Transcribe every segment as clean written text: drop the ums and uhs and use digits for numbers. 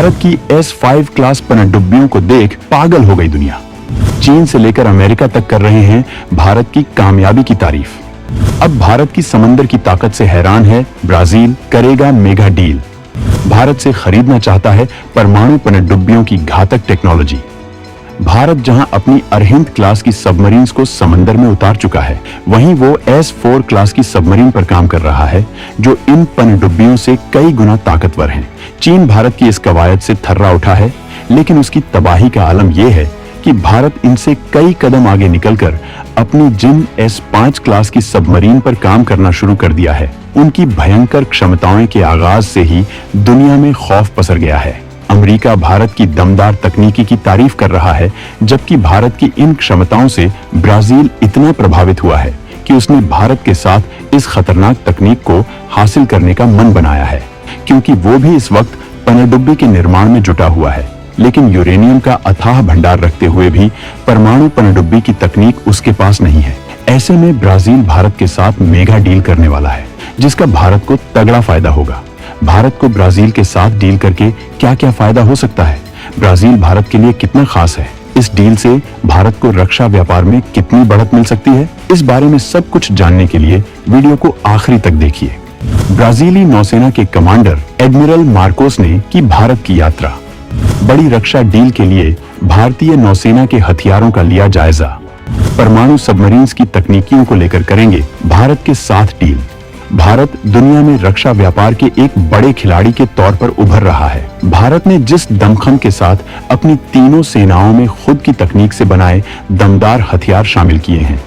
भारत की S5 class पनडुब्बियों को देख पागल हो गई दुनिया। चीन से लेकर अमेरिका तक कर रहे हैं भारत की कामयाबी की तारीफ। अब भारत की समंदर की ताकत से हैरान है ब्राजील, करेगा मेगा डील। भारत से खरीदना चाहता है परमाणु पनडुब्बियों की घातक टेक्नोलॉजी। भारत जहां अपनी अरहिंद क्लास की सबमरीन्स को समंदर में उतार चुका है, वहीं वो S4 क्लास की सबमरीन पर काम कर रहा है जो इन पनडुब्बियों से कई गुना ताकतवर हैं। चीन भारत की इस कवायद से थर्रा उठा है, लेकिन उसकी तबाही का आलम यह है कि भारत इनसे कई कदम आगे निकलकर अपनी जिन S5 क्लास की सबमरीन पर काम करना शुरू कर दिया है, उनकी भयंकर क्षमताओं के आगाज से ही दुनिया में खौफ पसर गया है। अमेरिका भारत की दमदार तकनीकी की तारीफ कर रहा है, जबकि भारत की इन क्षमताओं से ब्राजील इतना प्रभावित हुआ है कि उसने भारत के साथ इस खतरनाक तकनीक को हासिल करने का मन बनाया है, क्योंकि वो भी इस वक्त पनडुब्बी के निर्माण में जुटा हुआ है। लेकिन यूरेनियम का अथाह भंडार रखते हुए भी परमाणु पनडुब्बी की तकनीक उसके पास नहीं है। ऐसे में ब्राजील भारत के साथ मेगा डील करने वाला है, जिसका भारत को तगड़ा फायदा होगा। भारत को ब्राजील के साथ डील करके क्या क्या फायदा हो सकता है? ब्राजील भारत के लिए कितना खास है? इस डील से भारत को रक्षा व्यापार में कितनी बढ़त मिल सकती है? इस बारे में सब कुछ जानने के लिए वीडियो को आखिरी तक देखिए। ब्राजीली नौसेना के कमांडर एडमिरल मार्कोस ने की भारत की यात्रा। बड़ी रक्षा डील के लिए भारतीय नौसेना के हथियारों का लिया जायजा। परमाणु सबमरीन्स की तकनीकियों को लेकर करेंगे भारत के साथ डील। भारत दुनिया में रक्षा व्यापार के एक बड़े खिलाड़ी के तौर पर उभर रहा है। भारत ने जिस दमखम के साथ अपनी तीनों सेनाओं में खुद की तकनीक से बनाए दमदार हथियार शामिल किए हैं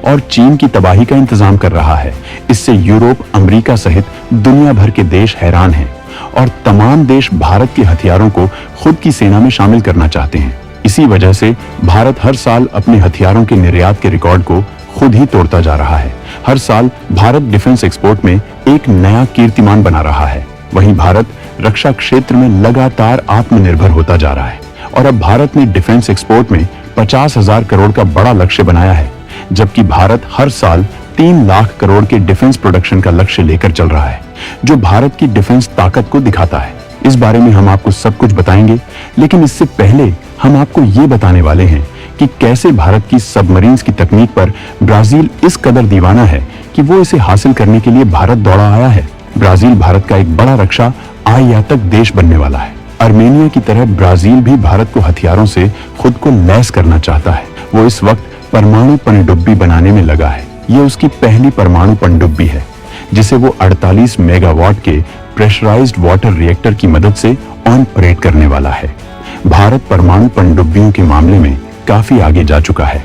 और चीन की तबाही का इंतजाम कर रहा है, इससे यूरोप, अमेरिका सहित दुनिया भर के देश हैरान हैं और तमाम देश भारत के हथियारों को खुद की सेना में शामिल करना चाहते हैं। इसी वजह से भारत हर साल अपने हथियारों के निर्यात के रिकॉर्ड को खुद ही तोड़ता जा रहा है। हर साल भारत डिफेंस एक्सपोर्ट में एक नया कीर्तिमान बना रहा है। वहीं भारत रक्षा क्षेत्र में लगातार आत्मनिर्भर होता जा रहा है और अब भारत ने डिफेंस एक्सपोर्ट में 50,000 करोड़ का बड़ा लक्ष्य बनाया है, जबकि भारत हर साल 3 लाख करोड़ के डिफेंस प्रोडक्शन का लक्ष्य लेकर चल रहा है, जो भारत की डिफेंस ताकत को दिखाता है। इस बारे में हम आपको सब कुछ बताएंगे, लेकिन इससे पहले हम आपको ये बताने वाले हैं कि कैसे भारत की सबमरीन्स की तकनीक पर ब्राजील इस कदर दीवाना है कि वो इसे हासिल करने के लिए भारत दौड़ा आया है। ब्राजील भारत का एक बड़ा रक्षा आयातक देश बनने वाला है। आर्मेनिया की तरह ब्राजील भी भारत को हथियारों से खुद को लैस करना चाहता है। वो इस वक्त परमाणु पनडुब्बी बनाने में लगा है। ये उसकी पहली परमाणु पनडुब्बी है, जिसे वो 48 मेगावाट के प्रेशराइज्ड वाटर रिएक्टर की मदद से ऑपरेट करने वाला है। भारत परमाणु पनडुब्बियों के मामले में काफी आगे जा चुका है।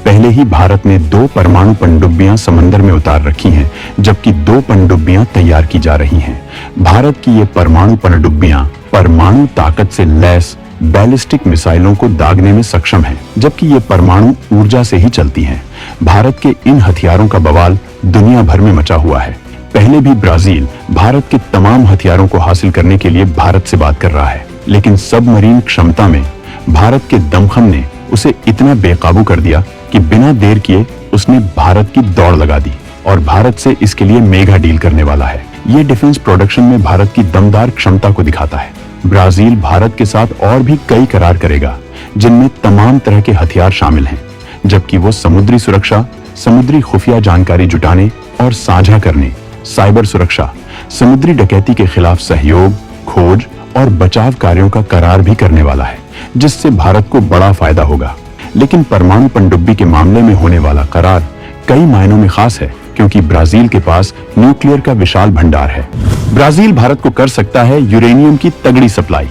पहले ही भारत ने 2 परमाणु पनडुब्बियां समंदर में उतार रखी हैं, जबकि 2 पनडुब्बियां तैयार की जा रही हैं। भारत की ये परमाणु पनडुब्बियां परमाणु ताकत से लैस बैलिस्टिक मिसाइलों को दागने में सक्षम हैं, जबकि ये परमाणु ऊर्जा से ही चलती हैं। भारत के इन हथियारों का बवाल दुनिया भर में मचा हुआ है। पहले भी ब्राजील भारत के तमाम हथियारों को हासिल करने के लिए भारत से बात कर रहा है, लेकिन सबमरीन क्षमता में भारत के दमखम ने उसे इतना बेकाबू कर दिया कि बिना देर किए उसने भारत की दौड़ लगा दी और भारत से इसके लिए मेगा डील करने वाला है। ये डिफेंस प्रोडक्शन में भारत की दमदार क्षमता को दिखाता है। ब्राजील भारत के साथ और भी कई करार करेगा, जिनमें तमाम तरह के हथियार शामिल हैं, जबकि वो समुद्री सुरक्षा, समुद्री खुफिया जानकारी जुटाने और साझा करने, साइबर सुरक्षा, समुद्री डकैती के खिलाफ सहयोग, खोज और बचाव कार्यों का करार भी करने वाला है, जिससे भारत को बड़ा फायदा होगा। लेकिन परमाणु पनडुब्बी के मामले में होने वाला करार कई मायनों में खास है, क्योंकि ब्राजील के पास न्यूक्लियर का विशाल भंडार है। ब्राजील भारत को कर सकता है यूरेनियम की तगड़ी सप्लाई।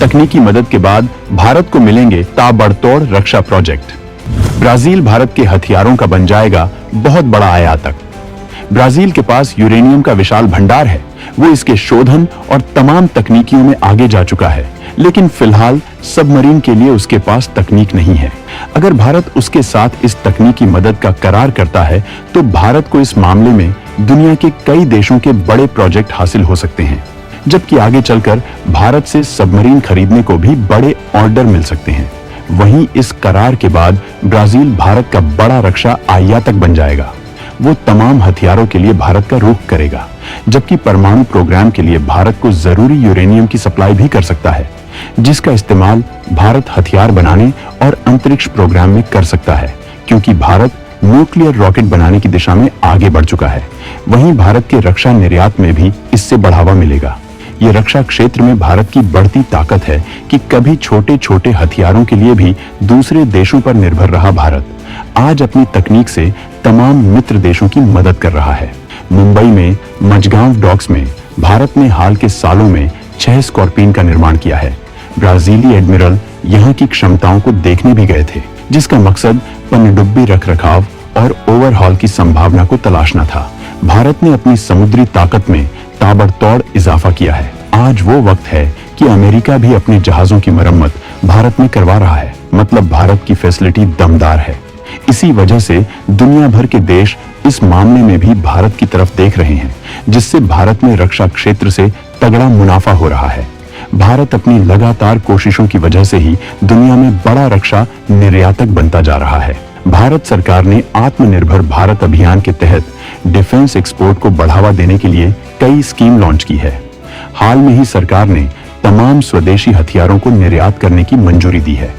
तकनीकी मदद के बाद भारत को मिलेंगे ताबड़तोड़ रक्षा प्रोजेक्ट। ब्राजील भारत के हथियारों का बन जाएगा बहुत बड़ा आयातक। ब्राजील के पास यूरेनियम का विशाल भंडार है। वो इसके शोधन और तमाम तकनीकियों में आगे जा चुका है, लेकिन फिलहाल सबमरीन के लिए उसके पास तकनीक नहीं है। अगर भारत उसके साथ इस तकनीकी मदद का करार करता है, तो भारत को इस मामले में दुनिया के कई देशों के बड़े प्रोजेक्ट हासिल हो सकते हैं, जबकि आगे चलकर भारत से सबमरीन खरीदने को भी बड़े ऑर्डर मिल सकते हैं। वहीं इस करार के बाद ब्राजील भारत का बड़ा रक्षा आयातक बन जाएगा। वो तमाम हथियारों के लिए भारत का रुख करेगा, जबकि परमाणु प्रोग्राम के लिए भारत को जरूरी यूरेनियम की सप्लाई भी कर सकता है, जिसका इस्तेमाल भारत हथियार बनाने और अंतरिक्ष प्रोग्राम में कर सकता है, क्योंकि भारत न्यूक्लियर रॉकेट बनाने की दिशा में आगे बढ़ चुका है। वहीं भारत के रक्षा निर्यात में भी इससे बढ़ावा मिलेगा। ये रक्षा क्षेत्र में भारत की बढ़ती ताकत है कि कभी छोटे छोटे हथियारों के लिए भी दूसरे देशों पर निर्भर रहा भारत आज अपनी तकनीक से तमाम मित्र देशों की मदद कर रहा है। मुंबई में मझगांव डॉक्स में भारत ने हाल के सालों में 6 स्कॉर्पियन का निर्माण किया है। ब्राजीली एडमिरल यहाँ की क्षमताओं को देखने भी गए थे, जिसका मकसद पनडुब्बी रखरखाव और ओवरहॉल की संभावना को तलाशना था। भारत ने अपनी समुद्री ताकत में ताबड़तोड़ इजाफा किया है। आज वो वक्त है कि अमेरिका भी अपने जहाजों की मरम्मत भारत में करवा रहा है। मतलब भारत की फैसिलिटी दमदार है। इसी वजह से दुनिया भर के देश इस मामले में भी भारत की तरफ देख रहे हैं, जिससे भारत में रक्षा क्षेत्र से तगड़ा मुनाफा हो रहा है। भारत अपनी लगातार कोशिशों की वजह से ही दुनिया में बड़ा रक्षा निर्यातक बनता जा रहा है। भारत सरकार ने आत्मनिर्भर भारत अभियान के तहत डिफेंस एक्सपोर्ट को बढ़ावा देने के लिए कई स्कीम लॉन्च की है। हाल में ही सरकार ने तमाम स्वदेशी हथियारों को निर्यात करने की मंजूरी दी है।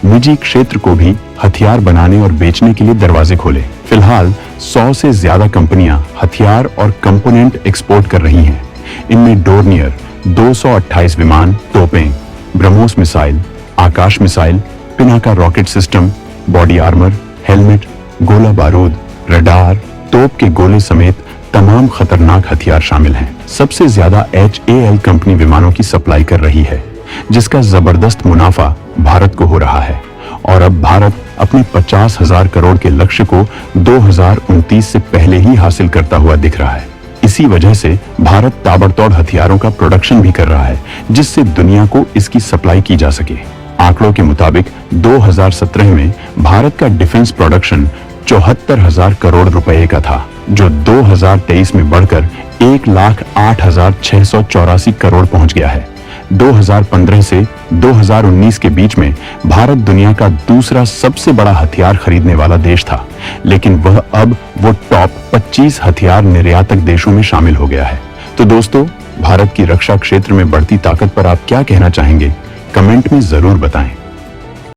निजी क्षेत्र को भी हथियार बनाने और बेचने के लिए दरवाजे खोले। फिलहाल 100 से ज्यादा कंपनियां हथियार और कंपोनेंट एक्सपोर्ट कर रही हैं। इनमें डोर्नियर 228 विमान, तोपें, BrahMos missile, Akash missile, Pinaka rocket system, body armour, helmet, गोला बारूद, रडार, तोप के गोले समेत तमाम खतरनाक हथियार शामिल हैं। सबसे ज्यादा HAL कंपनी विमानों की सप्लाई कर रही है, जिसका जबरदस्त मुनाफा भारत को हो रहा है। और अब भारत अपने 50,000 करोड़ के लक्ष्य को 2029 से पहले ही हासिल करता हुआ दिख रहा है। इसी वजह से भारत ताबड़तोड़ हथियारों का प्रोडक्शन भी कर रहा है, जिससे दुनिया को इसकी सप्लाई की जा सके। आंकड़ों के मुताबिक 2017 में भारत का डिफेंस प्रोडक्शन 74,000 करोड़ रुपए का था, जो 2023 में बढ़कर 1,08,684 करोड़ पहुंच गया है। 2015 से 2019 के बीच में भारत दुनिया का दूसरा सबसे बड़ा हथियार खरीदने वाला देश था, लेकिन वह अब वो टॉप 25 हथियार निर्यातक देशों में शामिल हो गया है। तो दोस्तों, भारत की रक्षा क्षेत्र में बढ़ती ताकत पर आप क्या कहना चाहेंगे? कमेंट में जरूर बताएं।